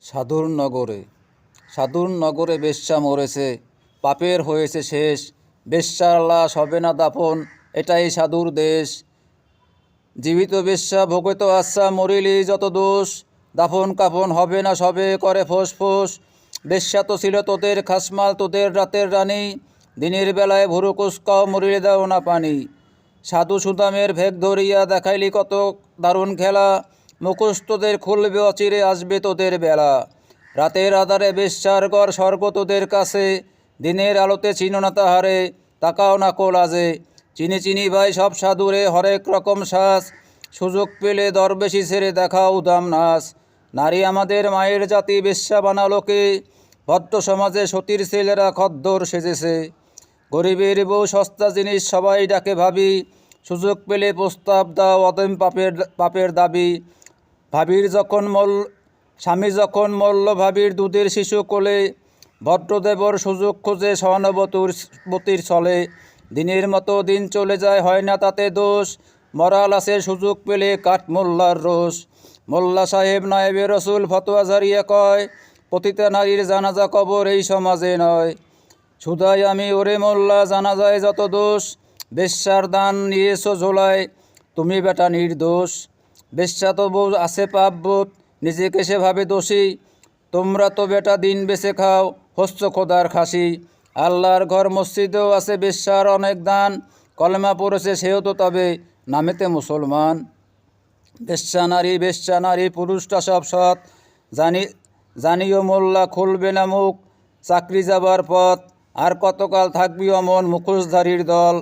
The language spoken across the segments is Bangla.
সাধুর নগরে বেশ্যা মরেছে, পাপের হয়েছে শেষ। বেশ্যার লাশ হবে না দাফন, এটাই সাধুর দেশ। জীবিত বেশ্যা ভোগত আচ্ছা, মরিলি যত দোষ। দাফন কাফন হবে না, সবে করে ফোঁস। বেশ্যা তো ছিল তোদের খাসমাল, তোদের রাতের রানী। দিনের বেলায় ভুরু কুচকাও, মরিলে দাও না পানি। সাধু সুদামের ভেগ ধরিয়া দেখাইলি কত দারুণ খেলা। মুখোশ তোদের খুলবে, অচিরে আসবে তোদের বেলা। রাতের আধারে বেশ্যার গড়, স্বর্গ তোদের কাছে। দিনের আলোতে চিনো না তাহারে, তাকাও না কোলাজে। চিনি ভাই সব সাধুরে, হরেক রকম শ্বাস। সুযোগ পেলে দরবেশি ছেড়ে দেখাও উদাম নাচ। নারী আমাদের মায়ের জাতি, বেশ্যা বানালোকে। ভদ্র সমাজে সতীর ছেলেরা খদ্দর সেজেছে। গরিবের বউ সস্তা জিনিস, সবাই ডাকে ভাবি। সুযোগ পেলে প্রস্তাব দাও, অদম পাপের দাবি। স্বামী যখন মল্ল, ভাবির দুধের শিশু কোলে। ভদ্রদেবর সুযোগ খোঁজে, সহানুভূতির চলে। দিনের মতো দিন চলে যায়, হয় না তাতে দোষ। মরা লাশের সুযোগ পেলে কাঠ মোল্লার রোষ। মোল্লা সাহেব নায়েবে রসুল ফতোয়া জারিয়ে কয়, পতিতা নারীর জানাজা কবর এই সমাজে নয়। সুদাই আমি ওরে মোল্লা, জানা যায় যত দোষ। বেশ্যার দান নিয়েছো ঝোলায়, তুমি বেটা নির্দোষ। বেশ্যা তো বউ আছে পাপবোধ, নিজেকে সেভাবে দোষী। তোমরা তো বেটা দিন বেছে খাও, হস্ত খোদার খাসি। আল্লাহর ঘর মসজিদেও আছে বেশ্যার অনেক দান। কলেমা পড়েছে সেও তো তবে নামেতে মুসলমান। বেশ্যা নারী পুরুষটা সব সৎ। জানিও মোল্লা, খুলবে না মুখ, চাকরি যাবার পথ। আর কতকাল থাকবি অমন মুখোশধারীর দল।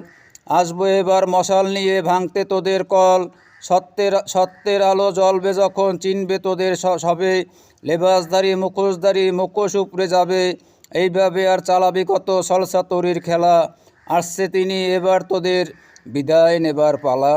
আসবো এবার মশাল নিয়ে ভাঙতে তোদের কল। সত্যের আলো জ্বলবে যখন, চিনবে তোদের সবে। লেবাসধারী মুখোশধারী মুখোশ উপড়ে যাবে। এইভাবে আর চালাবি কত সলসা তরির খেলা। আসছে তিনি, এবার তোদের বিদায় নেবার পালা।